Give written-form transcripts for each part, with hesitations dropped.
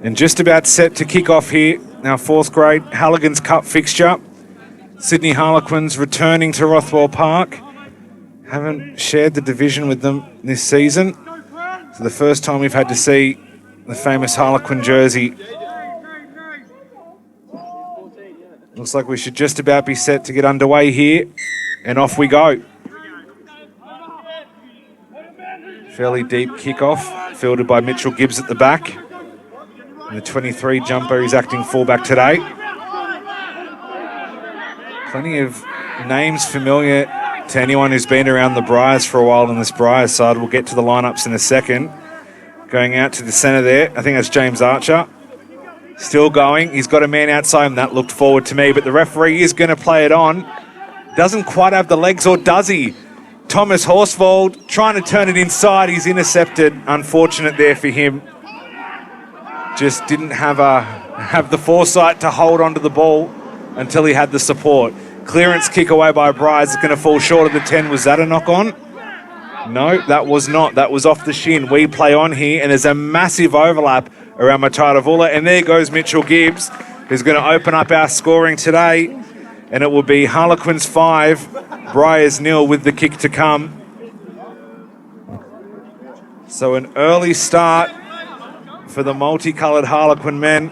And just about set to kick off here, our 4th grade Halligan's Cup fixture. Sydney Harlequins returning to Rothwell Park. Haven't shared the division with them this season. So the first time we've had to see the famous Harlequin jersey. Looks like we should just about be set to get underway here. And off we go. Fairly deep kickoff, fielded by Mitchell Gibbs at the back. And the 23 jumper is acting fullback today. Plenty of names familiar to anyone who's been around the Briars for a while in this Briars side. We'll get to the lineups in a second. Going out to the centre there, I think that's James Archer. Still going. He's got a man outside him. That looked forward to me, but the referee is going to play it on. Doesn't quite have the legs, or does he? Thomas Horsfeld trying to turn it inside. He's intercepted. Unfortunate there for him. Just didn't have the foresight to hold onto the ball until he had the support. Clearance kick away by Briars is going to fall short of the 10. Was that a knock on? No, that was not. That was off the shin. We play on here, and there's a massive overlap around Matadavula. And there goes Mitchell Gibbs, who's going to open up our scoring today. And it will be Harlequins 5, Briars 0 with the kick to come. So an early start for the multicoloured Harlequin men.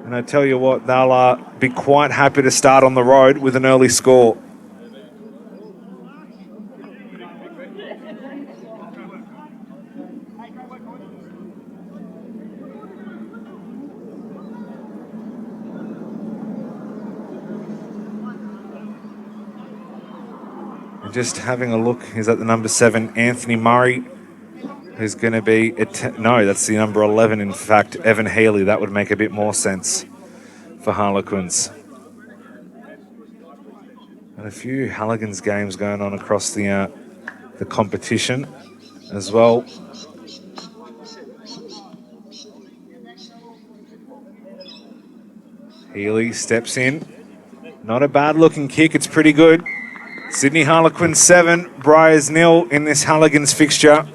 And I tell you what, they'll be quite happy to start on the road with an early score. And just having a look, is that the number 7, Anthony Murray, who's going to be... No, that's the number 11, in fact, Evan Healy. That would make a bit more sense for Harlequins. And a few Halligan's games going on across the competition as well. Healy steps in. Not a bad looking kick, it's pretty good. Sydney Harlequins 7, Briars 0 in this Halligan's fixture.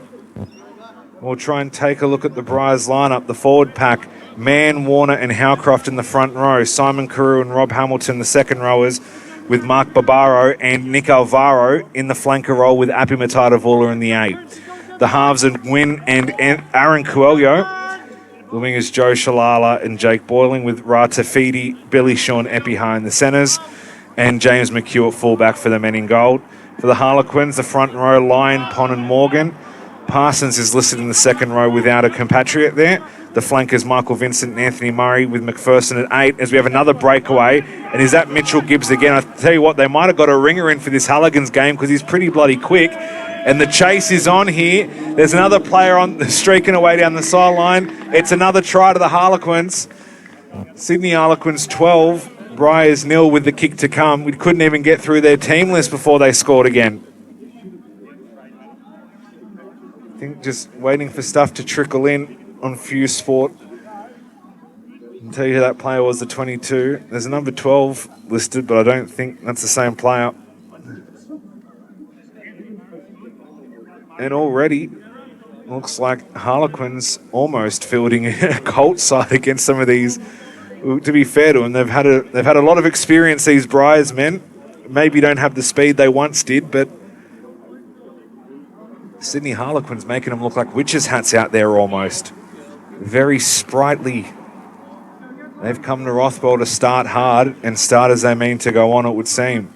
We'll try and take a look at the Briars lineup. The forward pack, Mann, Warner and Howcroft in the front row. Simon Carew and Rob Hamilton, the second rowers, with Mark Barbaro and Nick Alvaro in the flanker role with Api Matadavula in the 8. The halves are Wynn and Aaron Coelho. The wingers Joe Shalala and Jake Boyling with Rata Feedy, Billy Sean Epiha in the centres, and James McHugh at fullback for the men in gold. For the Harlequins, the front row, Lyon, Pon and Morgan. Parsons is listed in the second row without a compatriot there. The flankers, Michael Vincent and Anthony Murray with McPherson at 8, as we have another breakaway. And is that Mitchell Gibbs again? I tell you what, they might have got a ringer in for this Halligan's game because he's pretty bloody quick. And the chase is on here. There's another player streaking away down the sideline. It's another try to the Harlequins. Sydney Harlequins 12, Briars 0 with the kick to come. We couldn't even get through their team list before they scored again. I think just waiting for stuff to trickle in on Fuse Sport. I'll tell you who that player was, the 22. There's a number 12 listed, but I don't think that's the same player. And already looks like Harlequins almost fielding a Colts side against some of these. To be fair to them, they've had a lot of experience, these Briars men. Maybe don't have the speed they once did, but Sydney Harlequins making them look like witches' hats out there almost. Very sprightly. They've come to Rothwell to start hard and start as they mean to go on, it would seem.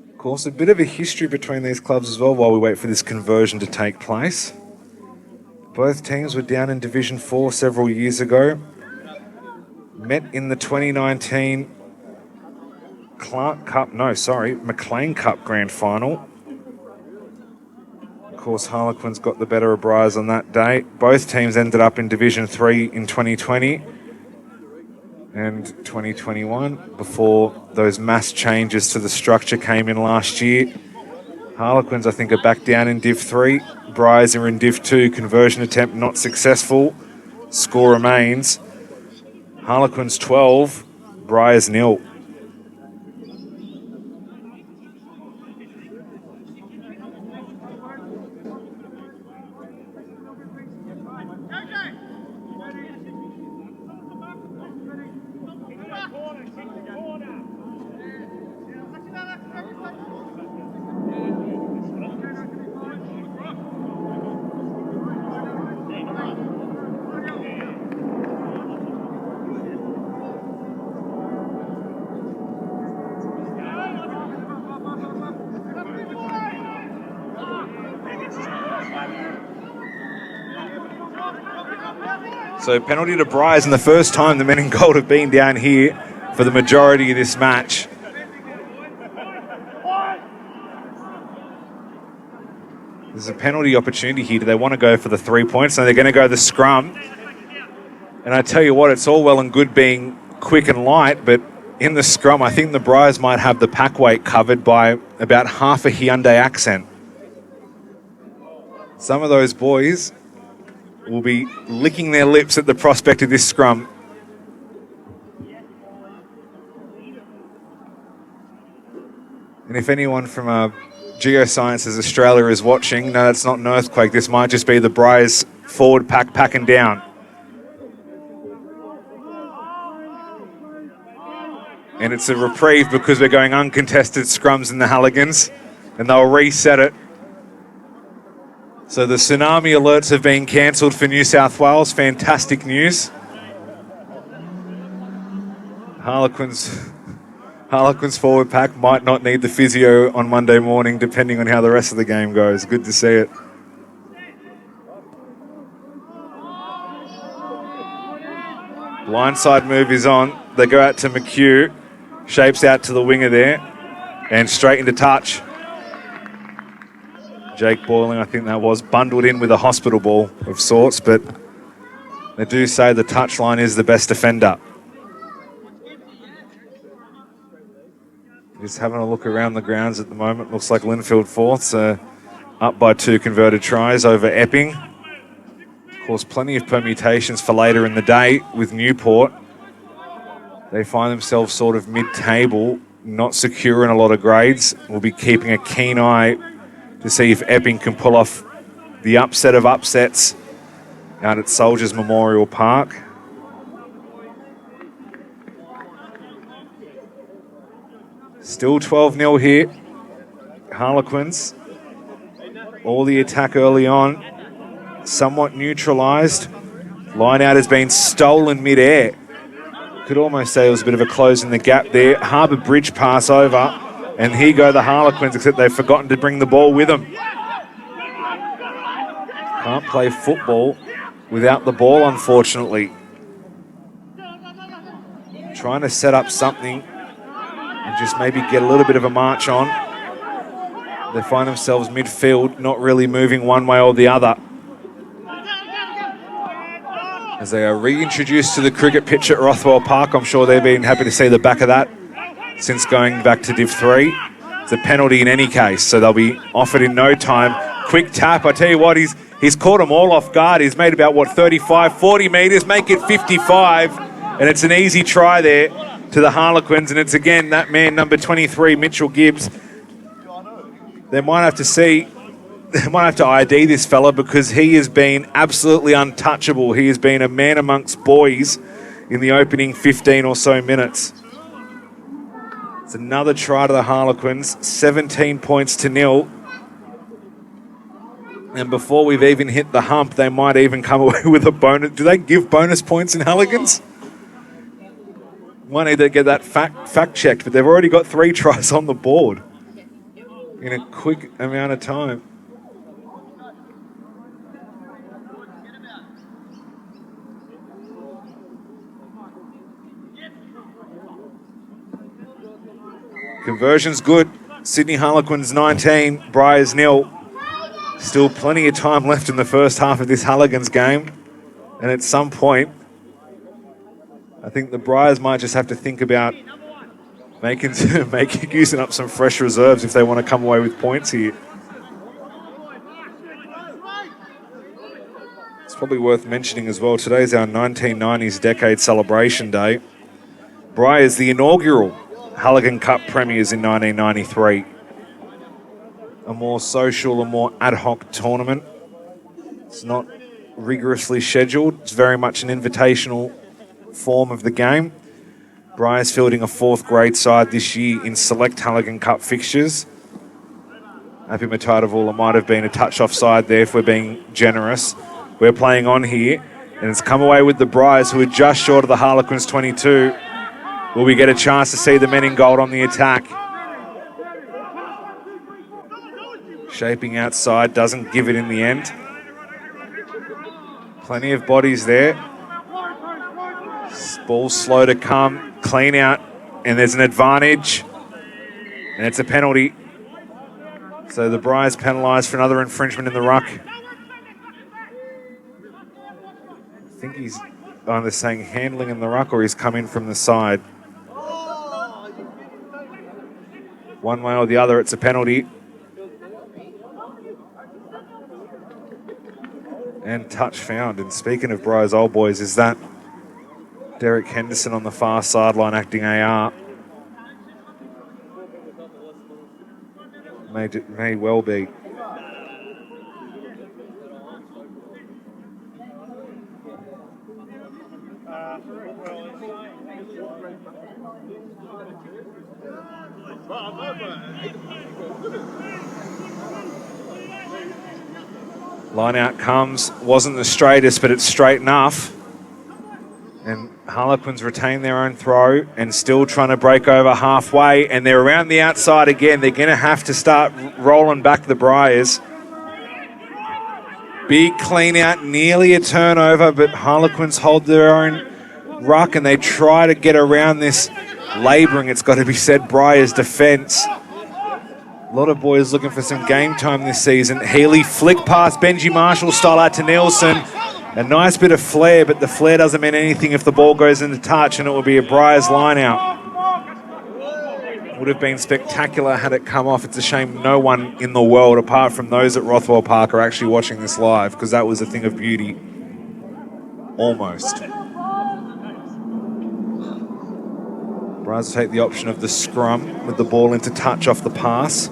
Of course, a bit of a history between these clubs as well while we wait for this conversion to take place. Both teams were down in Division 4 several years ago. Met in the 2019 McLean Cup Grand Final. Of course, Harlequins got the better of Briars on that day. Both teams ended up in Division 3 in 2020 and 2021 before those mass changes to the structure came in last year. Harlequins, I think, are back down in Div 3. Briars are in Div 2. Conversion attempt not successful. Score remains Harlequins 12, Briars 0. So penalty to Briars, and the first time the men in gold have been down here for the majority of this match. There's a penalty opportunity here. Do they want to go for the 3 points? No, they're going to go the scrum. And I tell you what, it's all well and good being quick and light, but in the scrum, I think the Briars might have the pack weight covered by about half a Hyundai Accent. Some of those boys will be licking their lips at the prospect of this scrum. And if anyone from Geosciences Australia is watching, no, that's not an earthquake. This might just be the Briars forward pack packing down. And it's a reprieve because we're going uncontested scrums in the Halligans, and they'll reset it. So the tsunami alerts have been cancelled for New South Wales. Fantastic news. Harlequins forward pack might not need the physio on Monday morning, depending on how the rest of the game goes. Good to see it. Blindside move is on. They go out to McHugh. Shapes out to the winger there. And straight into touch. Jake Boyling, I think that was, bundled in with a hospital ball of sorts, but they do say the touchline is the best defender. Just having a look around the grounds at the moment. Looks like Linfield Fourths up by 2 converted tries over Epping. Of course, plenty of permutations for later in the day with Newport. They find themselves sort of mid-table, not secure in a lot of grades. We'll be keeping a keen eye to see if Epping can pull off the upset of upsets out at Soldiers Memorial Park. Still 12-0 here. Harlequins. All the attack early on. Somewhat neutralised. Line out has been stolen mid-air. Could almost say it was a bit of a close in the gap there. Harbour Bridge pass over. And here go the Harlequins, except they've forgotten to bring the ball with them. Can't play football without the ball, unfortunately. Trying to set up something and just maybe get a little bit of a march on. They find themselves midfield, not really moving one way or the other. As they are reintroduced to the cricket pitch at Rothwell Park, I'm sure they've been happy to see the back of that since going back to Div 3. It's a penalty in any case, so they'll be offered in no time. Quick tap, I tell you what, he's caught them all off guard. He's made about, 35, 40 metres, make it 55, and it's an easy try there to the Harlequins, and it's again that man, number 23, Mitchell Gibbs. They might have to ID this fella because he has been absolutely untouchable. He has been a man amongst boys in the opening 15 or so minutes. It's another try to the Harlequins, 17 points to 0. And before we've even hit the hump, they might even come away with a bonus. Do they give bonus points in Halligans? Might need to get that fact checked, but they've already got 3 tries on the board in a quick amount of time. Conversion's good. Sydney Harlequins 19, Briars 0. Still plenty of time left in the first half of this Halligan's game. And at some point, I think the Briars might just have to think about using up some fresh reserves if they want to come away with points here. It's probably worth mentioning as well, today's our 1990s Decade Celebration Day. Briars, the inaugural Halligan Cup premiers in 1993. A more social, a more ad hoc tournament. It's not rigorously scheduled. It's very much an invitational form of the game. Briars fielding a 4th grade side this year in select Halligan Cup fixtures. Happy Matadavula might have been a touch offside there if we're being generous. We're playing on here, and it's come away with the Briars, who are just short of the Harlequins 22. Will we get a chance to see the men in gold on the attack? Shaping outside, doesn't give it in the end. Plenty of bodies there. Ball slow to come. Clean out. And there's an advantage. And it's a penalty. So the Briars penalised for another infringement in the ruck. I think he's either saying handling in the ruck or he's come in from the side. One way or the other, it's a penalty. And touch found. And speaking of Briars old boys, is that Derek Henderson on the far sideline acting AR. May well be. Line out comes. Wasn't the straightest, but it's straight enough. And Harlequins retain their own throw and still trying to break over halfway. And they're around the outside again. They're going to have to start rolling back the Briars. Big clean out, nearly a turnover, but Harlequins hold their own ruck and they try to get around this labouring, it's got to be said, Briars defence. A lot of boys looking for some game time this season. Healy flick past Benji Marshall style out to Nielsen. A nice bit of flare, but the flare doesn't mean anything if the ball goes into touch, and it will be a Briars line out. Would have been spectacular had it come off. It's a shame no one in the world, apart from those at Rothwell Park, are actually watching this live, because that was a thing of beauty. Almost. Briars take the option of the scrum with the ball into touch off the pass.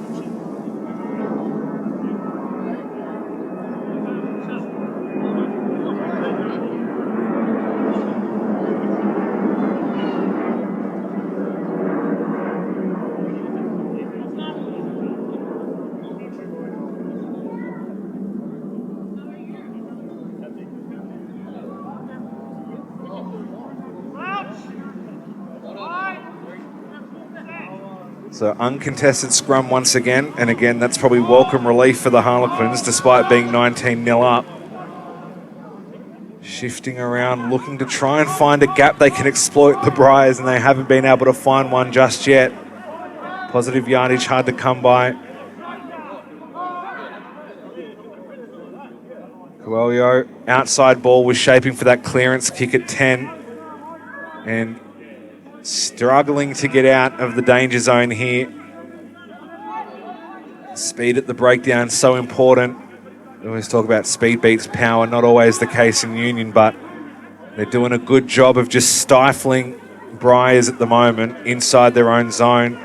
So uncontested scrum once again, and again that's probably welcome relief for the Harlequins despite being 19-0 up. Shifting around, looking to try and find a gap they can exploit the Briars, and they haven't been able to find one just yet. Positive yardage hard to come by. Coelho, outside ball, was shaping for that clearance kick at 10 and struggling to get out of the danger zone here. Speed at the breakdown, so important. We always talk about speed beats power, not always the case in Union, but they're doing a good job of just stifling Briars at the moment inside their own zone.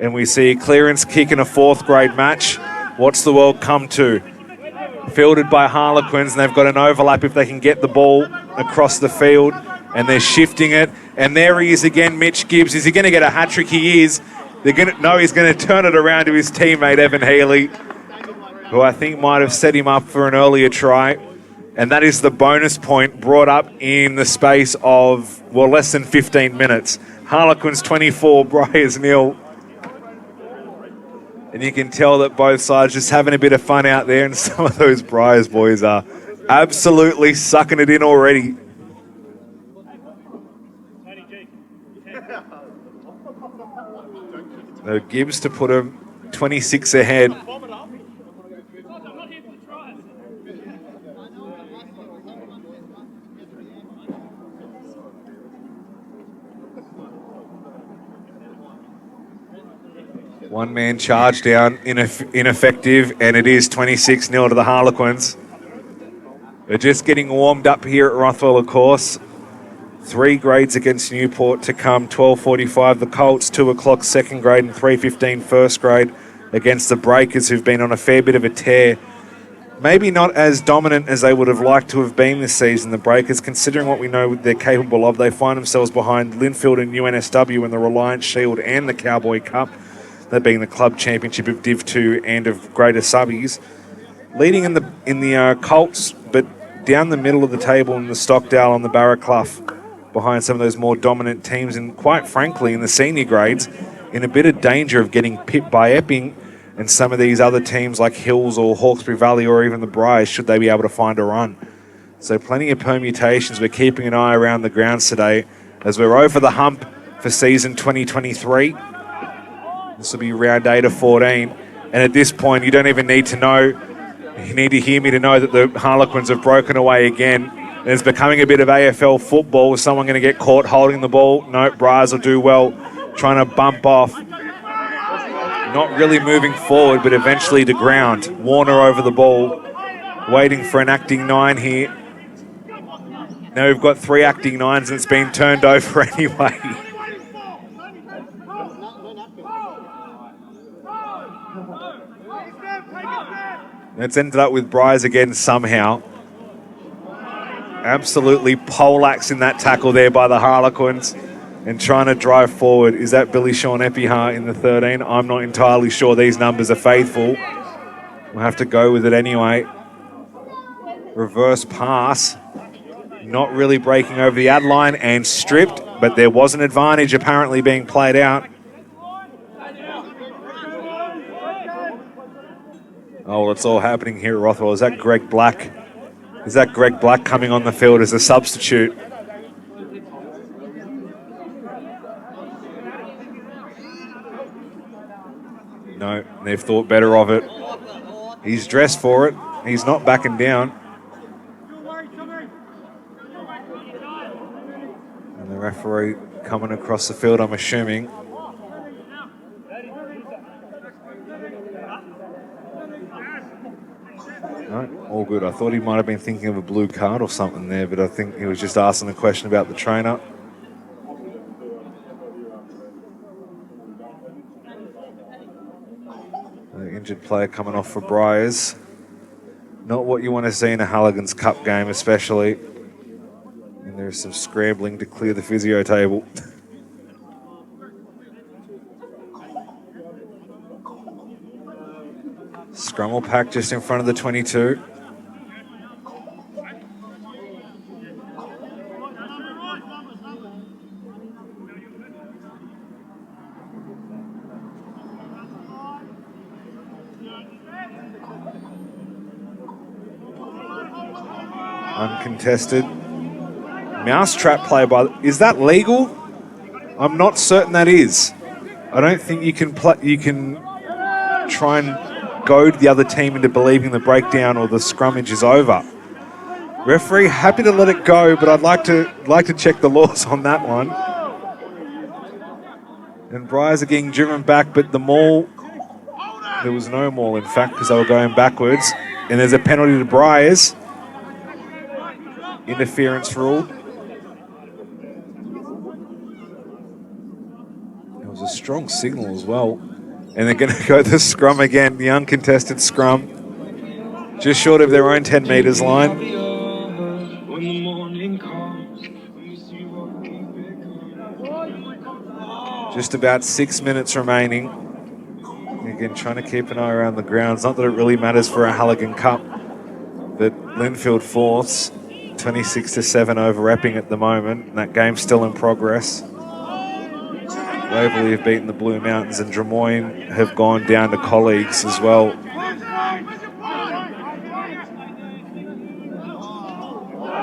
And we see a clearance kick in a fourth grade match. What's the world come to? Fielded by Harlequins, and they've got an overlap if they can get the ball across the field. And they're shifting it. And there he is again, Mitch Gibbs. Is he going to get a hat-trick? He is. He's going to turn it around to his teammate, Evan Healy, who I think might have set him up for an earlier try. And that is the bonus point brought up in the space of, well, less than 15 minutes. Harlequins 24, Briars 0. And you can tell that both sides just having a bit of fun out there, and some of those Briars boys are absolutely sucking it in already. So Gibbs to put him 26 ahead. One man charge down, ineffective, and it is 26-0 to the Harlequins. They're just getting warmed up here at Rothwell, of course. 3 grades against Newport to come, 12:45 the Colts, 2 o'clock second grade and 3:15 first grade against the Breakers, who've been on a fair bit of a tear. Maybe not as dominant as they would have liked to have been this season, the Breakers, considering what we know they're capable of. They find themselves behind Linfield and UNSW in the Reliance Shield and the Cowboy Cup, that being the club championship of Div 2 and of Greater Subbies. Leading in the Colts, but down the middle of the table in the Stockdale on the Barraclough, behind some of those more dominant teams, and quite frankly in the senior grades in a bit of danger of getting pipped by Epping and some of these other teams like Hills or Hawkesbury Valley or even the Briars, should they be able to find a run. So plenty of permutations. We're keeping an eye around the grounds today as we're over the hump for season 2023. This will be round 8 of 14. And at this point, you don't even need to know. You need to hear me to know that the Harlequins have broken away again. And it's becoming a bit of AFL football. Is someone going to get caught holding the ball? No, Briars will do well. Trying to bump off. Not really moving forward, but eventually to ground. Warner over the ball. Waiting for an acting 9 here. Now we've got 3 acting 9s and it's been turned over anyway. It's ended up with Briars again somehow. Absolutely poleaxing that tackle there by the Harlequins and trying to drive forward. Is that Billy Sean Epihar in the 13? I'm not entirely sure these numbers are faithful. We'll have to go with it anyway. Reverse pass. Not really breaking over the ad line and stripped, but there was an advantage apparently being played out. Oh, it's all happening here at Rothwell. Is that Greg Black? Is that Greg Black coming on the field as a substitute? No, they've thought better of it. He's dressed for it. He's not backing down. And the referee coming across the field, I'm assuming. No, all good. I thought he might have been thinking of a blue card or something there, but I think he was just asking a question about the trainer. The injured player coming off for Briars. Not what you want to see in a Halligan's Cup game, especially. And there's some scrambling to clear the physio table. Scrum will pack just in front of the 22. Uncontested. Mousetrap play by... Is that legal? I'm not certain that is. I don't think you can try and goad the other team into believing the breakdown or the scrummage is over. Referee happy to let it go, but I'd like to check the laws on that one. And Briars are getting driven back, but the maul, there was no maul in fact because they were going backwards. And there's a penalty to Briars. Interference ruled. It was a strong signal as well. And they're going to go the scrum again, the uncontested scrum. Just short of their own 10 metres line. Just about 6 minutes remaining. Again, trying to keep an eye around the grounds. Not that it really matters for a Halligan Cup, but Linfield fourths. 26-7 over Epping at the moment, and that game's still in progress. Waverley have beaten the Blue Mountains, and Drummoyne have gone down to colleagues as well.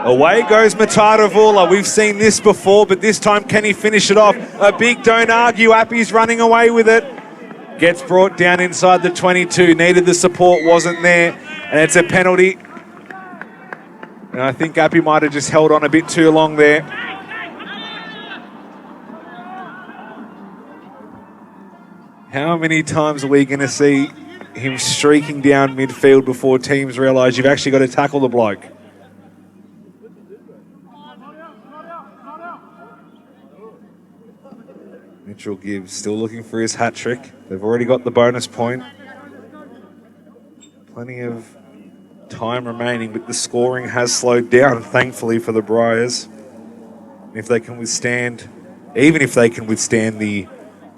Away goes Mataravula. We've seen this before, but this time can he finish it off? A big don't argue. Appy's running away with it. Gets brought down inside the 22. Needed the support, wasn't there, and it's a penalty. And I think Appy might have just held on a bit too long there. How many times are we going to see him streaking down midfield before teams realise you've actually got to tackle the bloke? Mitchell Gibbs still looking for his hat trick. They've already got the bonus point. Plenty of time remaining, but the scoring has slowed down, thankfully, for the Briars. If they can withstand, even if they can withstand the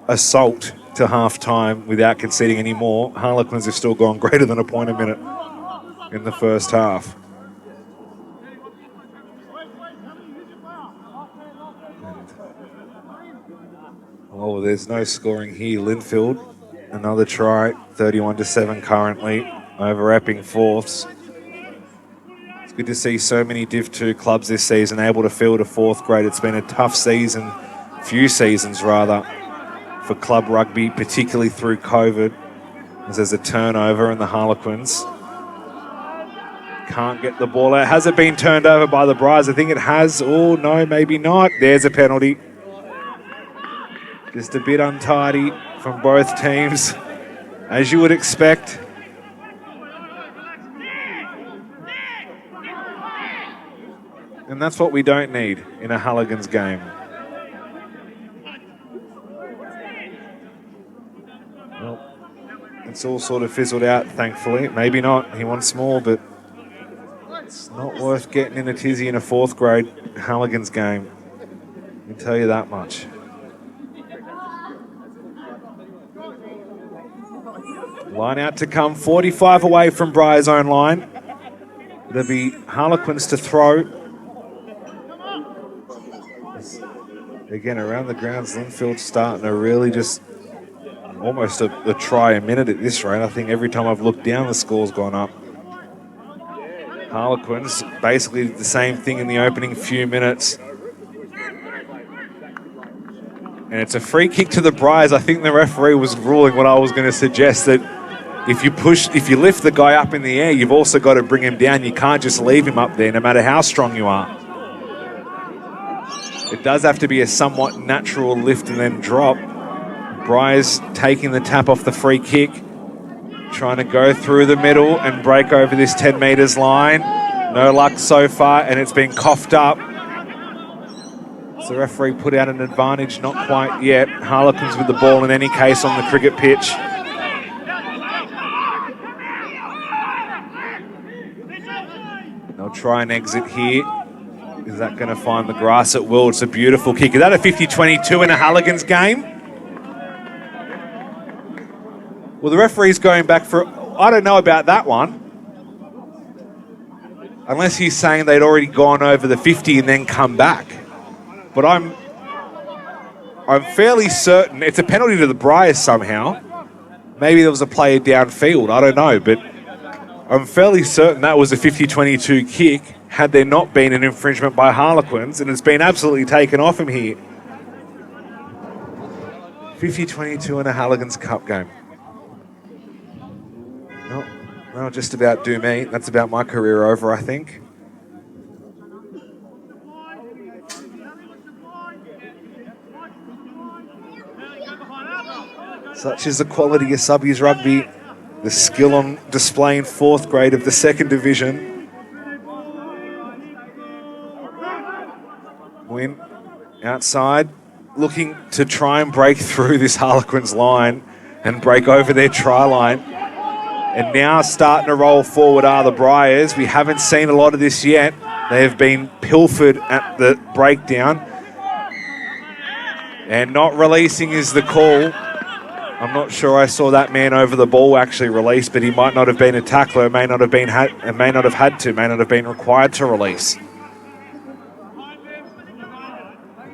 assault to half-time without conceding any more, Harlequins have still gone greater than a point a minute in the first half. Oh, there's no scoring here. Linfield, another try, 31-7 currently, over Epping fourths. Good to see so many Div 2 clubs this season able to field a fourth grade. It's been a tough season, few seasons rather, for club rugby, particularly through COVID, as there's a turnover in the Harlequins. Can't get the ball out. Has it been turned over by the Briars? I think it has. Oh, no, maybe not. There's a penalty. Just a bit untidy from both teams, as you would expect. And that's what we don't need in a Halligan's game. Well, it's all sort of fizzled out, thankfully. Maybe not. He wants more, but it's not worth getting in a tizzy in a fourth grade Halligan's game. I can tell you that much. Line out to come, 45 away from Briars' own line. There'll be Harlequins to throw. Again, around the grounds, Linfield's starting to really just almost a try a minute at this rate. I think every time I've looked down, the score's gone up. Harlequins basically did the same thing in the opening few minutes. And it's a free kick to the Briars. I think the referee was ruling what I was going to suggest, that if you lift the guy up in the air, you've also got to bring him down. You can't just leave him up there, no matter how strong you are. It does have to be a somewhat natural lift and then drop. Briars taking the tap off the free kick, trying to go through the middle and break over this 10 metres line. No luck so far, and it's been coughed up. So the referee put out an advantage, not quite yet. Harlequins with the ball in any case on the cricket pitch. They'll try and exit here. Is that going to find the grass at will? It's a beautiful kick. Is that a 50-22 in a Halligan's game? Well, the referee's going back for... I don't know about that one. Unless he's saying they'd already gone over the 50 and then come back. But I'm fairly certain... It's a penalty to the Briars somehow. Maybe there was a player downfield. I don't know, but I'm fairly certain that was a 50-22 kick, had there not been an infringement by Harlequins, and it's been absolutely taken off him here. 50-22 in a Halligan's Cup game. That'll just about do me. That's about my career over, I think. Such is the quality of subbies rugby. The skill on display in fourth grade of the second division. Win outside, looking to try and break through this Harlequins line and break over their try line. And now starting to roll forward are the Briars. We haven't seen a lot of this yet. They have been pilfered at the breakdown. And not releasing is the call. I'm not sure I saw that man over the ball actually release, but he might not have been a tackler, may not have been may not have been required to release.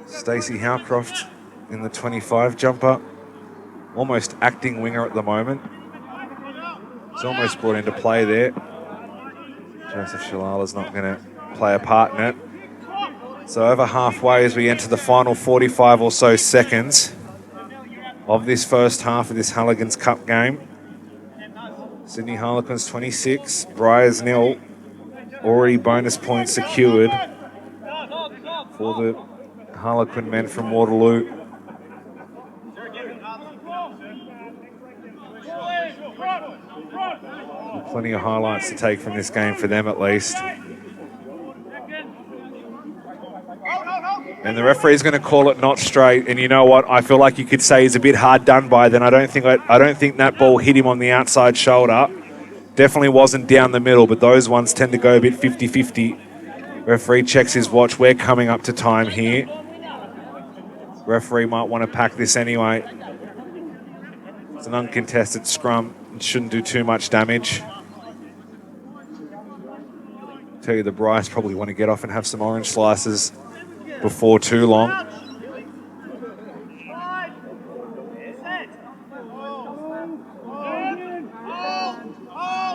Stacey Howcroft in the 25 jumper, almost acting winger at the moment. It's almost brought into play there. Joseph Shalala's not going to play a part in it. So over halfway as we enter the final 45 or so seconds of this first half of this Halligan's Cup game. Sydney Harlequins 26, Briars 0. Already bonus points secured for the Harlequin men from Waterloo. Plenty of highlights to take from this game for them at least. And the referee's going to call it not straight. And you know what? I feel like you could say he's a bit hard done by. Then I don't think that ball hit him on the outside shoulder. Definitely wasn't down the middle, but those ones tend to go a bit 50-50. Referee checks his watch. We're coming up to time here. Referee might want to pack this anyway. It's an uncontested scrum. It shouldn't do too much damage. Tell you the Briars probably want to get off and have some orange slices before too long.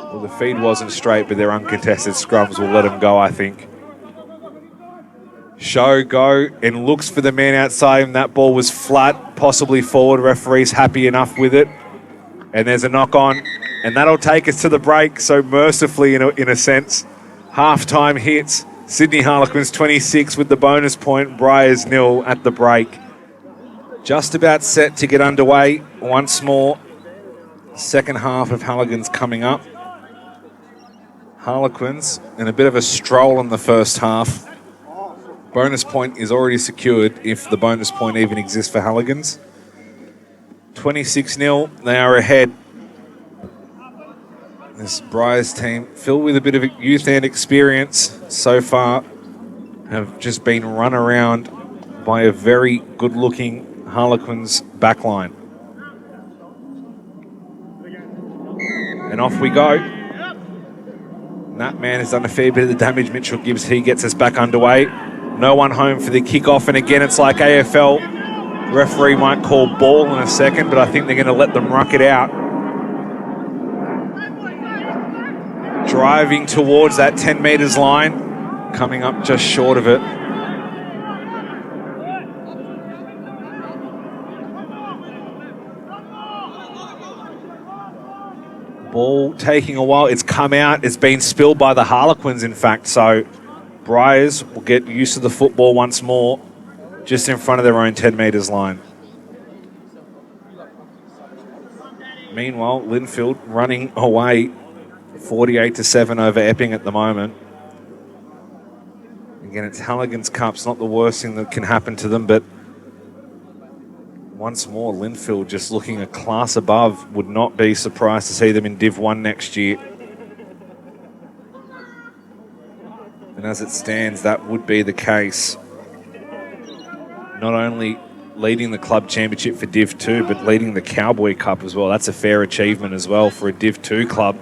Well, the feed wasn't straight, but their uncontested scrums will let them go, I think. Show go and looks for the man outside him. That ball was flat, possibly forward. Referee's happy enough with it. And there's a knock on, and that'll take us to the break. So mercifully, in a sense, halftime hits. Sydney Harlequins 26 with the bonus point. Briars 0 at the break. Just about set to get underway once more. Second half of Halligan's coming up. Harlequins in a bit of a stroll in the first half. Bonus point is already secured if the bonus point even exists for Halligan's. 26-0, they are ahead. This Briars team, filled with a bit of youth and experience so far, have just been run around by a very good-looking Harlequins backline. And off we go. And that man has done a fair bit of the damage. Mitchell Gibbs, he gets us back underway. No one home for the kickoff, and again, it's like AFL. Referee might call ball in a second, but I think they're going to let them ruck it out. Driving towards that 10 metres line, coming up just short of it. Ball taking a while. It's come out. It's been spilled by the Harlequins, in fact, so Briars will get used to the football once more, just in front of their own 10 metres line. Meanwhile, Linfield running away 48-7 over Epping at the moment. Again, it's Halligan's Cup. It's not the worst thing that can happen to them, but once more, Linfield just looking a class above. Would not be surprised to see them in Div 1 next year. And as it stands, that would be the case. Not only leading the club championship for Div 2, but leading the Cowboy Cup as well. That's a fair achievement as well for a Div 2 club.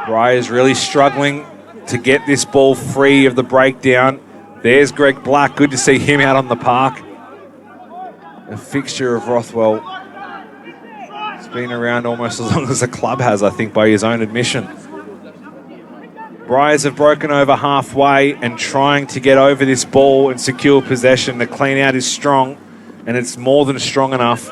Briars really struggling to get this ball free of the breakdown. There's Greg Black. Good to see him out on the park. A fixture of Rothwell. He's been around almost as long as the club has, I think, by his own admission. Briars have broken over halfway and trying to get over this ball and secure possession. The clean out is strong, and it's more than strong enough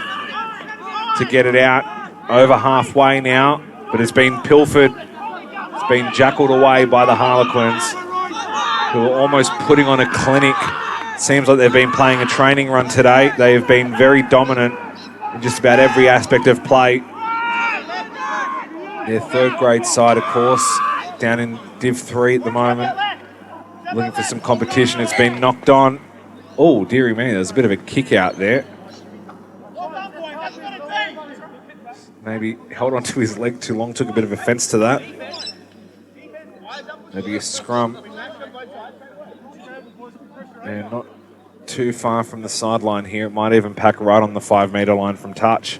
to get it out over halfway now, but it's been pilfered. It's been jackled away by the Harlequins, who are almost putting on a clinic. Seems like they've been playing a training run today. They have been very dominant in just about every aspect of play. Their third grade side, of course, down in Div 3 at the moment, looking for some competition. It's been knocked on. Oh, dearie me, there's a bit of a kick out there. Maybe held onto his leg too long, took a bit of offence to that. Maybe a scrum. And not too far from the sideline here. It might even pack right on the 5 metre line from touch.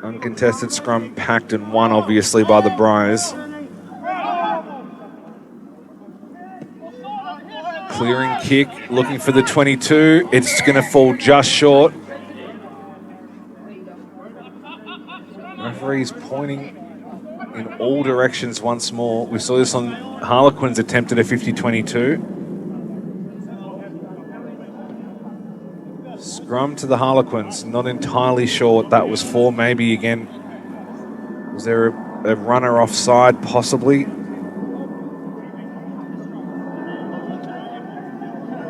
Uncontested scrum packed and won, obviously, by the Briars. Clearing kick, looking for the 22. It's going to fall just short. Referee's pointing in all directions once more. We saw this on Harlequins attempted a 50-22. Scrum to the Harlequins, not entirely sure what that was for. Maybe again, was there a runner offside possibly?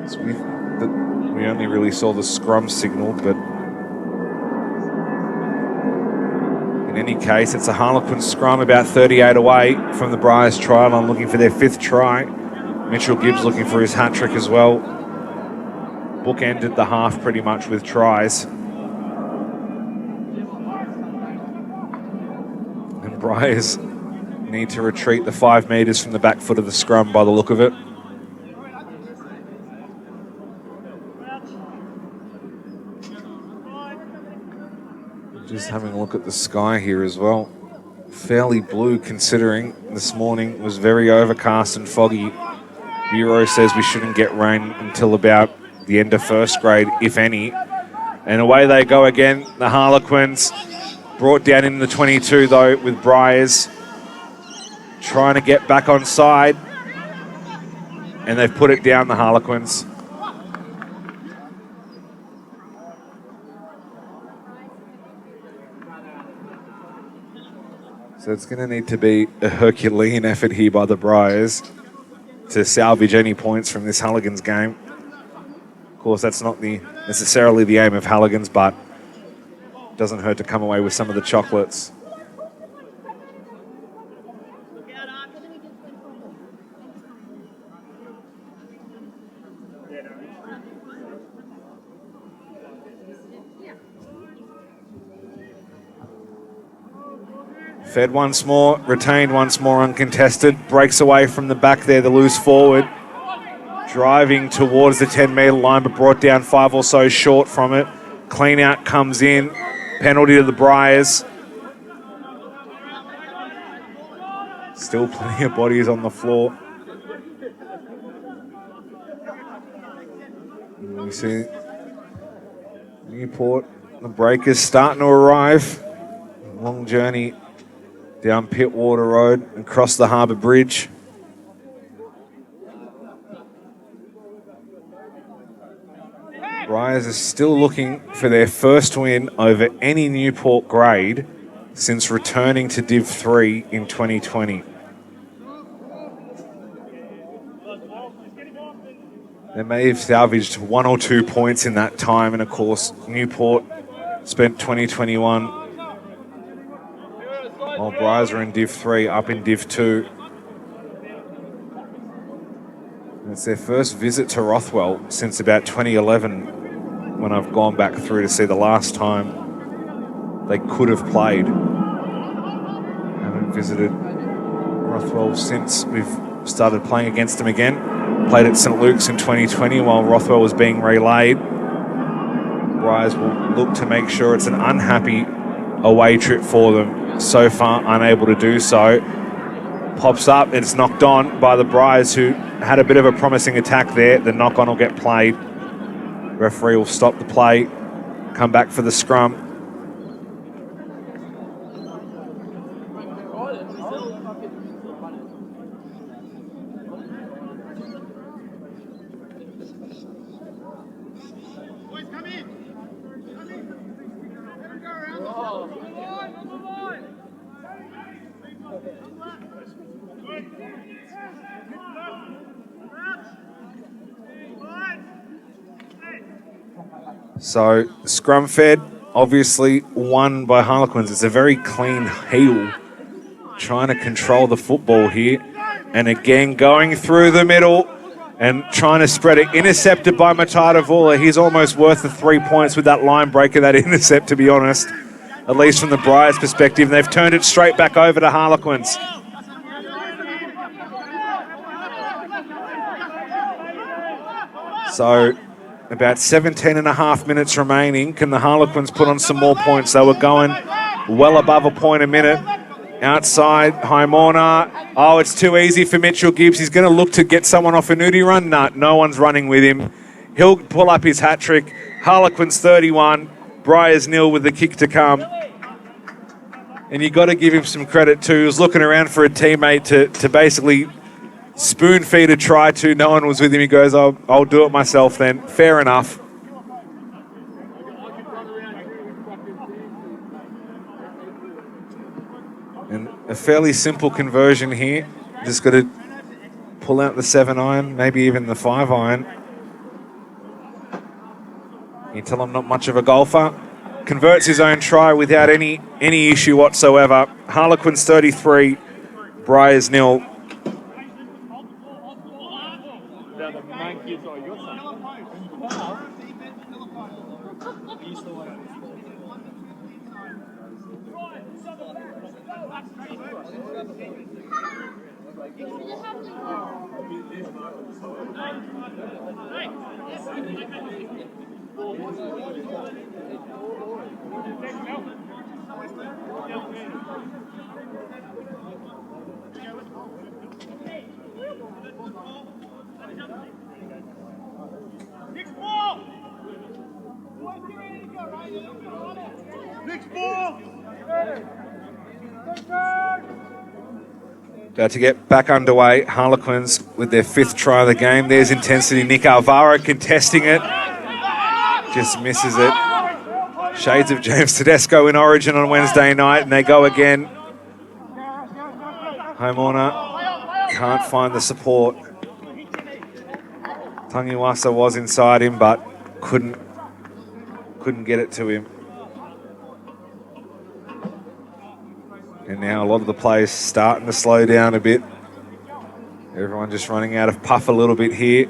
So we only really saw the scrum signal, but in any case, it's a Harlequin scrum about 38 away from the Briars try line, looking for their 5th try. Mitchell Gibbs looking for his hat trick as well. Bookended the half pretty much with tries. And Briars need to retreat the 5 metres from the back foot of the scrum by the look of it. Just having a look at the sky here as well. Fairly blue considering this morning was very overcast and foggy. Bureau says we shouldn't get rain until about the end of first grade, if any. And away they go again. The Harlequins brought down in the 22 though with Briars trying to get back on side. And they've put it down, the Harlequins. So it's going to need to be a Herculean effort here by the Briars to salvage any points from this Halligan's game. Of course, that's not necessarily the aim of Halligan's, but it doesn't hurt to come away with some of the chocolates. Fed once more, retained once more uncontested. Breaks away from the back there, the loose forward. Driving towards the 10-metre line, but brought down 5 or so short from it. Clean out comes in. Penalty to the Briars. Still plenty of bodies on the floor. And we see Newport, the Breakers starting to arrive. Long journey down Pittwater Road and across the Harbour Bridge. Briars are still looking for their first win over any Newport grade since returning to Div 3 in 2020. They may have salvaged 1 or 2 points in that time, and of course Newport spent 2021 while Briars are in Div 3, up in Div 2. And it's their first visit to Rothwell since about 2011, when I've gone back through to see the last time they could have played. Haven't visited Rothwell since we've started playing against them again. Played at St Luke's in 2020 while Rothwell was being relayed. Briars will look to make sure it's an unhappy away trip for them. So far unable to do so. Pops up, it's knocked on by the Briars, who had a bit of a promising attack there. The knock-on will get played. Referee will stop the play, come back for the scrum. So, scrum fed, obviously won by Harlequins. It's a very clean heel, trying to control the football here. And again, going through the middle and trying to spread it. Intercepted by Matata Vula. He's almost worth the 3 points with that line breaker, that intercept, to be honest. At least from the Briars' perspective. And they've turned it straight back over to Harlequins. So, about 17 and a half minutes remaining. Can the Harlequins put on some more points? They were going well above a point a minute. Outside, Haimona. Oh, it's too easy for Mitchell Gibbs. He's going to look to get someone off a nudie run. No one's running with him. He'll pull up his hat trick. Harlequins 31, Briars 0 with the kick to come. And you got to give him some credit too. He was looking around for a teammate to basically spoon feed a try to. No one was with him. He goes, I'll do it myself then. Fair enough. And a fairly simple conversion here. Just got to pull out the 7-iron, maybe even the 5-iron. You tell him not much of a golfer. Converts his own try without any issue whatsoever. Harlequins 33, Briars 0. About to get back underway. Harlequins with their 5th try of the game. There's intensity. Nick Alvaro contesting it. Just misses it. Shades of James Tedesco in Origin on Wednesday night, and they go again. Homona can't find the support. Tangiwasa was inside him, but couldn't get it to him. And now a lot of the players starting to slow down a bit. Everyone just running out of puff a little bit here.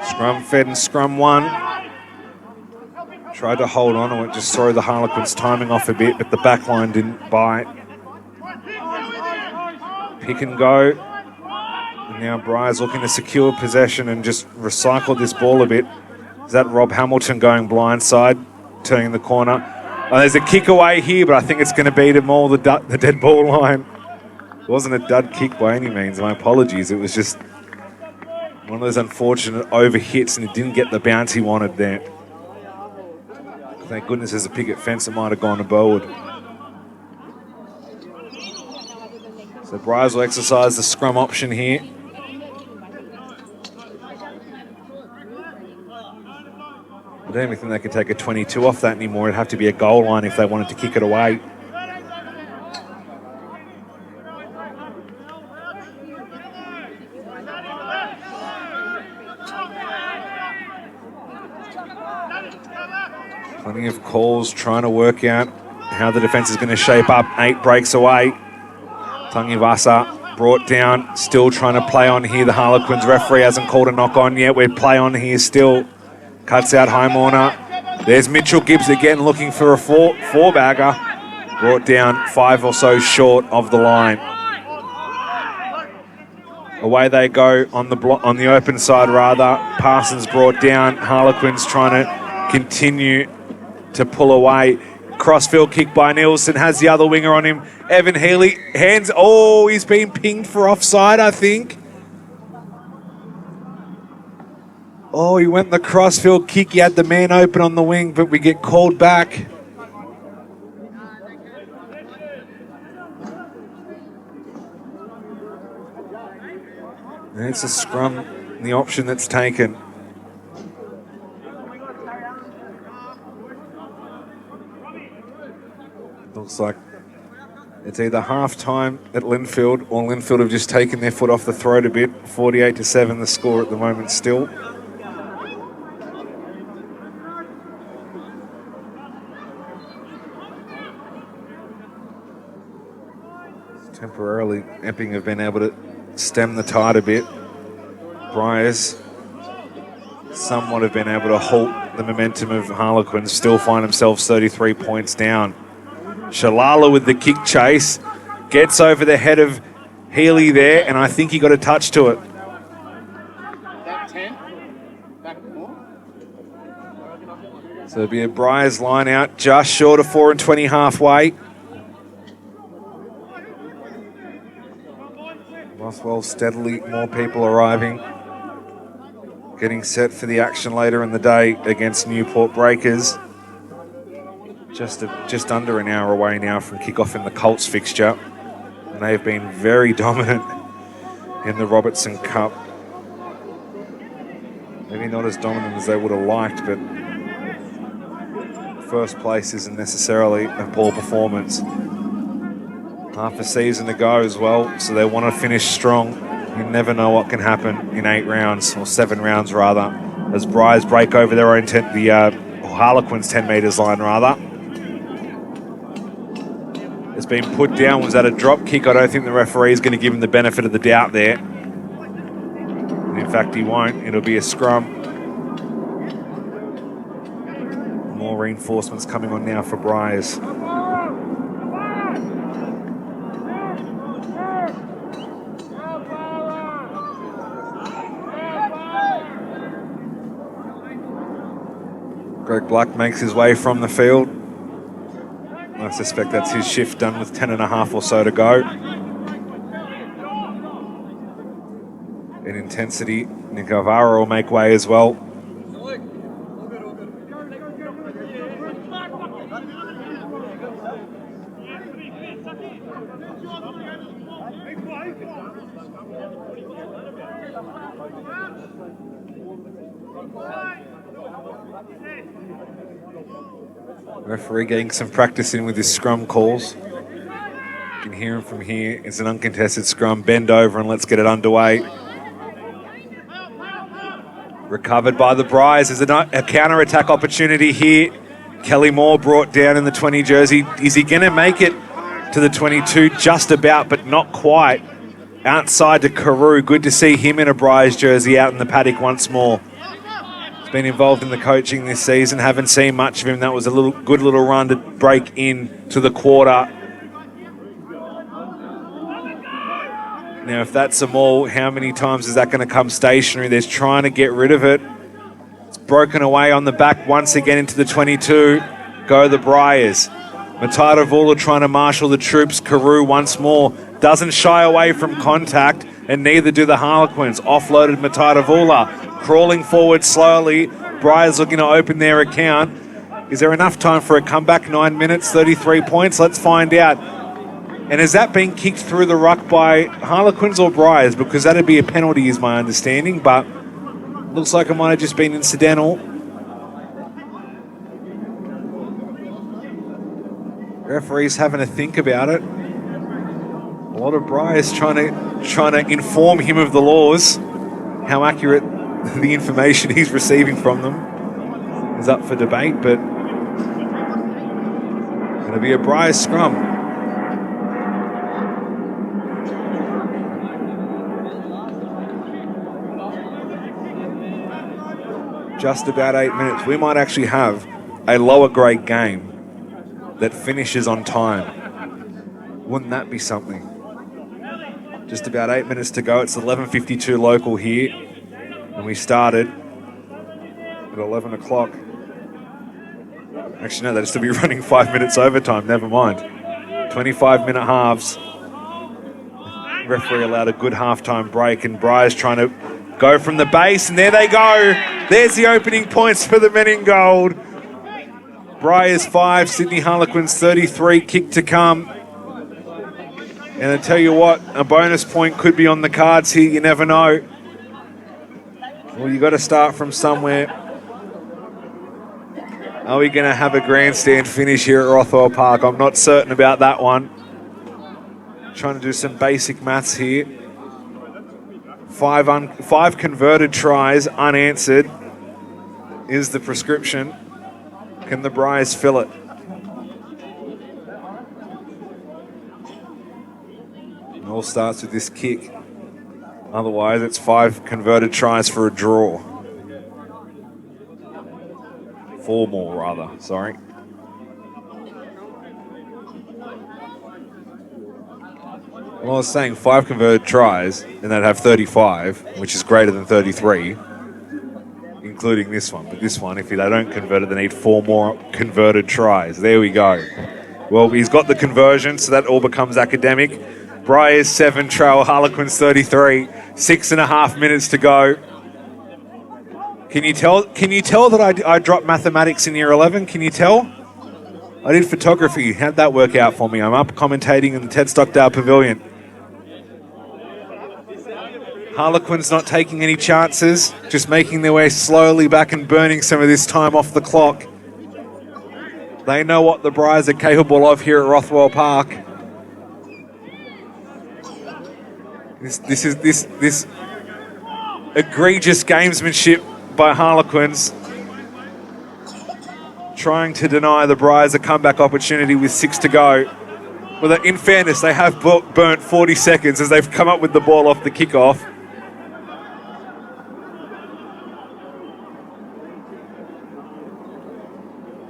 Scrum fed and scrum won. Tried to hold on to it, just throw the Harlequins timing off a bit, but the back line didn't bite. Pick and go. And now Briars looking to secure possession and just recycle this ball a bit. Is that Rob Hamilton going blindside, turning the corner? Oh, there's a kick away here, but I think it's going to beat him all the dead ball line. It wasn't a dud kick by any means, my apologies. It was just one of those unfortunate over hits, and he didn't get the bounce he wanted there. Thank goodness there's a picket fence that might have gone to Bowood. So Briars will exercise the scrum option here. I don't even think they can take a 22 off that anymore. It'd have to be a goal line if they wanted to kick it away. Plenty of calls trying to work out how the defence is going to shape up. 8 breaks away. Tangivasa brought down, still trying to play on here. The Harlequins referee hasn't called a knock on yet. We're play on here still. Cuts out Highmorner. There's Mitchell Gibbs again looking for a four-bagger. Brought down 5 or so short of the line. Away they go on the open side rather. Parsons brought down. Harlequins trying to continue to pull away. Crossfield kick by Nielsen, has the other winger on him. Evan Healy, hands, oh, he's been pinged for offside, I think. Oh, he went the crossfield kick, he had the man open on the wing, but we get called back. And it's a scrum, the option that's taken. Looks like it's either half-time at Linfield or Linfield have just taken their foot off the throat a bit. 48-7 the score at the moment still. Temporarily, Epping have been able to stem the tide a bit. Briars somewhat have been able to halt the momentum of Harlequins, still find themselves 33 points down. Shalala with the kick chase, gets over the head of Healy there, and I think he got a touch to it. So it'll be a Briars line out, just short of 4 and 20 halfway. Rothwell steadily, more people arriving. Getting set for the action later in the day against Newport Breakers. Just under an hour away now from kickoff in the Colts fixture. And they've been very dominant in the Robertson Cup. Maybe not as dominant as they would have liked, but first place isn't necessarily a poor performance. Half a season to go as well, so they want to finish strong. You never know what can happen in 8 rounds, or 7 rounds rather, as Briars break over their own Harlequins 10 metres line rather. It's been put down. Was that a drop kick? I don't think the referee is going to give him the benefit of the doubt there. In fact, he won't. It'll be a scrum. More reinforcements coming on now for Briars. Greg Black makes his way from the field. I suspect that's his shift done with 10.5 or so to go. In intensity, Nick Alvaro will make way as well. Referee getting some practice in with his scrum calls. You can hear him from here. It's an uncontested scrum. Bend over and let's get it underway. Recovered by the Briars. There's a counter-attack opportunity here. Kelly Moore brought down in the 20 jersey. Is he going to make it to the 22? Just about, but not quite. Outside to Carew. Good to see him in a Briars jersey out in the paddock once more. He's been involved in the coaching this season. Haven't seen much of him. That was a good little run to break in to the quarter. Now, if that's a maul, how many times is that going to come stationary? They're trying to get rid of it. It's broken away on the back once again into the 22. Go the Briars. Matadavula trying to marshal the troops. Carew once more. Doesn't shy away from contact, and neither do the Harlequins. Offloaded Matadavula. Crawling forward slowly. Briars looking to open their account. Is there enough time for a comeback? 9 minutes, 33 points. Let's find out. And has that been kicked through the ruck by Harlequins or Briars? Because that'd be a penalty is my understanding, but looks like it might have just been incidental. Referee's having to think about it. A lot of Briars trying to inform him of the laws. How accurate the information he's receiving from them is up for debate, but going to be a Briars scrum. Just about 8 minutes. We might actually have a lower grade game that finishes on time. Wouldn't that be something? Just about 8 minutes to go. It's 11:52 local here, and we started at 11 o'clock. Actually, no, they'd still be running 5 minutes overtime. Never mind. 25-minute halves. Referee allowed a good halftime break, and Briars trying to go from the base, and there they go. There's the opening points for the men in gold. Briars 5, Sydney Harlequins 33, kick to come. And I tell you what, a bonus point could be on the cards here, you never know. Well, you got to start from somewhere. Are we going to have a grandstand finish here at Rothwell Park? I'm not certain about that one. Trying to do some basic maths here. Five converted tries unanswered is the prescription. Can the Briars fill it? It all starts with this kick. Otherwise, it's 5 converted tries for a draw. 4 more, rather. Sorry. Well, I was saying 5 converted tries, and they'd have 35, which is greater than 33, including this one. But this one, if they don't convert it, they need 4 more converted tries. There we go. Well, he's got the conversion, so that all becomes academic. Briars 7, Trail Harlequins 33. 6.5 minutes to go. Can you tell that I dropped mathematics in year 11? Can you tell? I did photography. How'd that work out for me? I'm up commentating in the Ted Stockdale Pavilion. Harlequins not taking any chances, just making their way slowly back and burning some of this time off the clock. They know what the Briars are capable of here at Rothwell Park. This egregious gamesmanship by Harlequins, trying to deny the Briars a comeback opportunity with 6 to go. Well, in fairness, they have burnt 40 seconds as they've come up with the ball off the kickoff.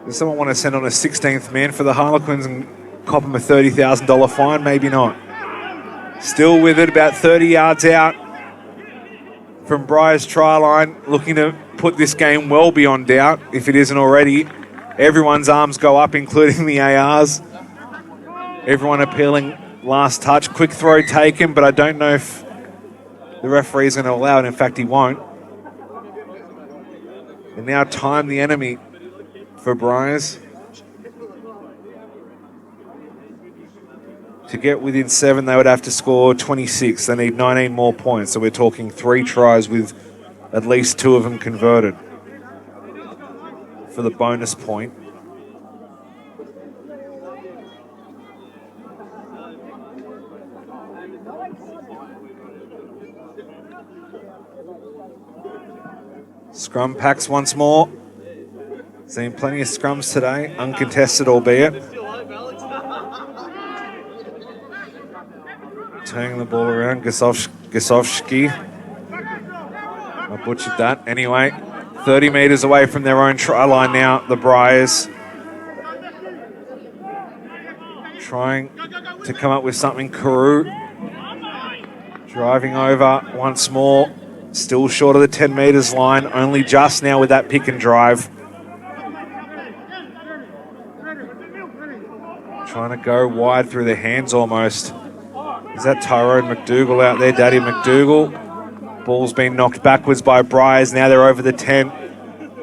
Does someone want to send on a 16th man for the Harlequins and cop him a $30,000 fine? Maybe not. Still with it, about 30 yards out from Briars' try line, looking to put this game well beyond doubt, if it isn't already. Everyone's arms go up, including the ARs. Everyone appealing last touch. Quick throw taken, but I don't know if the referee's going to allow it. In fact, he won't. And now time the enemy for Briars. To get within 7, they would have to score 26. They need 19 more points. So we're talking 3 tries with at least 2 of them converted for the bonus point. Scrum packs once more. Seen plenty of scrums today, uncontested albeit. Turning the ball around, Gasovsky. I butchered that. Anyway, 30 metres away from their own try line now, the Briars. Trying to come up with something. Carew driving over once more. Still short of the 10 metres line, only just now with that pick and drive. Trying to go wide through the hands almost. Is that Tyrone McDougall out there? Daddy McDougall. Ball's been knocked backwards by Briars. Now they're over the 10.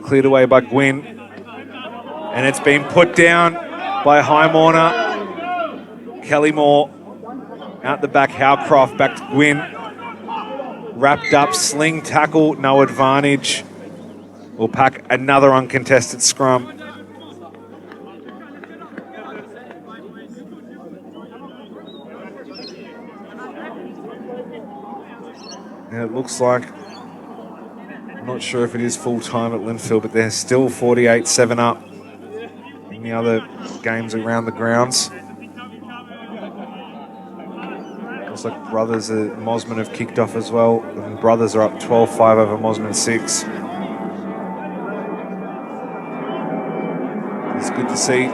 Cleared away by Gwynn. And it's been put down by Highmorner. Kelly Moore out the back. Howcroft back to Gwynn. Wrapped up, sling tackle, no advantage. We'll pack another uncontested scrum. And it looks like, I'm not sure if it is full time at Linfield, but they're still 48-7 up in the other games around the grounds. Looks like Brothers and Mosman have kicked off as well. And Brothers are up 12-5 over Mosman 6. It's good to see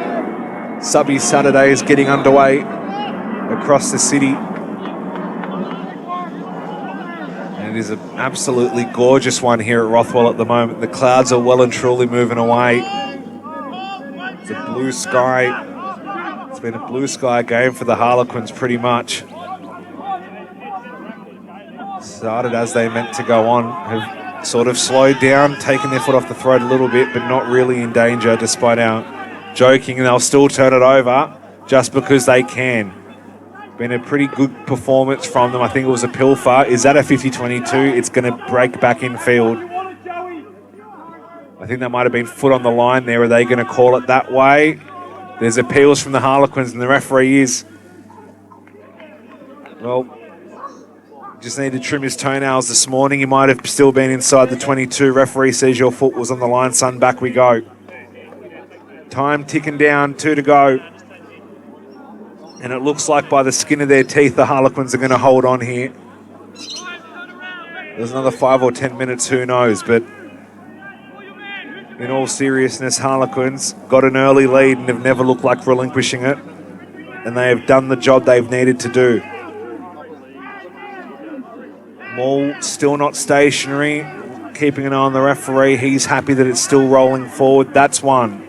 Subby Saturdays getting underway across the city. And it is an absolutely gorgeous one here at Rothwell at the moment. The clouds are well and truly moving away. It's a blue sky. It's been a blue sky game for the Harlequins pretty much. Started as they meant to go on, have sort of slowed down, taken their foot off the throat a little bit, but not really in danger despite our joking, and they'll still turn it over just because they can. Been a pretty good performance from them. I think it was a pilfer. Is that a 50-22? It's going to break back in field. I think that might have been foot on the line there. Are they going to call it that way? There's appeals from the Harlequins, and the referee is, well, just need to trim his toenails this morning. He might have still been inside the 22. Referee says your foot was on the line, son. Back we go. Time ticking down, 2 to go. And it looks like by the skin of their teeth, the Harlequins are going to hold on here. There's another 5 or 10 minutes, who knows. But in all seriousness, Harlequins got an early lead and have never looked like relinquishing it. And they have done the job they've needed to do. Maul still not stationary, keeping an eye on the referee. He's happy that it's still rolling forward. That's one.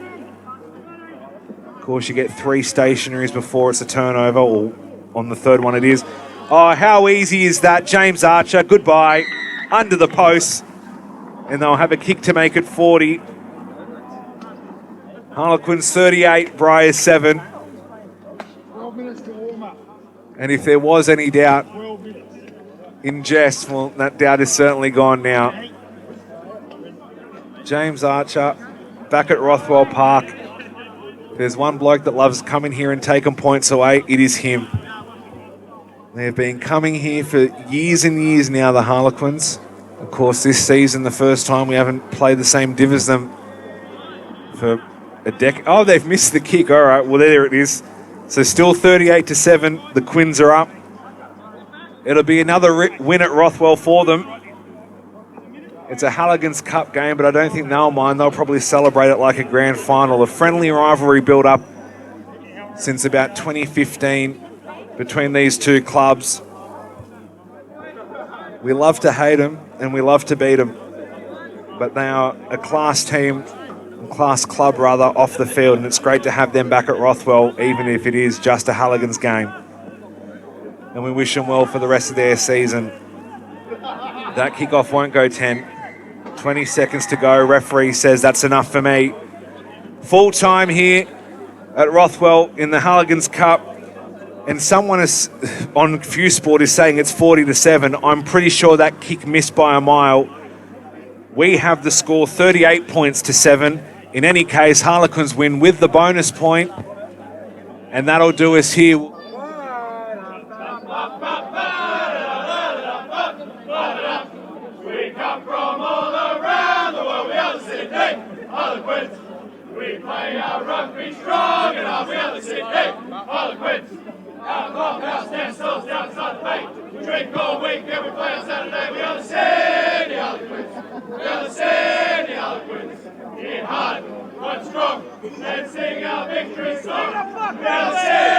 Of course, you get 3 stationaries before it's a turnover, or on the third one it is. Oh, how easy is that? James Archer, goodbye. Under the post. And they'll have a kick to make it 40. Harlequins 38, Briars 7. 12 minutes to warm up. And if there was any doubt in jest, well, that doubt is certainly gone now. James Archer back at Rothwell Park. There's one bloke that loves coming here and taking points away. It is him. They've been coming here for years and years now, the Harlequins. Of course, this season, the first time we haven't played the same div as them for a decade. Oh, they've missed the kick. All right, well, there it is. So still 38-7. The Quins are up. It'll be another win at Rothwell for them. It's a Halligan's Cup game, but I don't think they'll mind. They'll probably celebrate it like a grand final. A friendly rivalry built up since about 2015 between these two clubs. We love to hate them and we love to beat them, but they are a class team, class club rather, off the field, and it's great to have them back at Rothwell, even if it is just a Halligan's game. And we wish them well for the rest of their season. That kickoff won't go 10. 20 seconds to go. Referee says that's enough for me. Full time here at Rothwell in the Halligan's Cup. And someone is on Few Sport is saying it's 40-7. I'm pretty sure that kick missed by a mile. We have the score 38-7. In any case, Harlequins win with the bonus point. And that'll do us here. We play our rugby strong and we are the Sydney Harlequins. Our clubhouse next doors outside the bank. We drink all week and we play on Saturday. We are the Sydney Harlequins. We are the Sydney Harlequins. In hard, but strong, and sing our victory song. We are the Sydney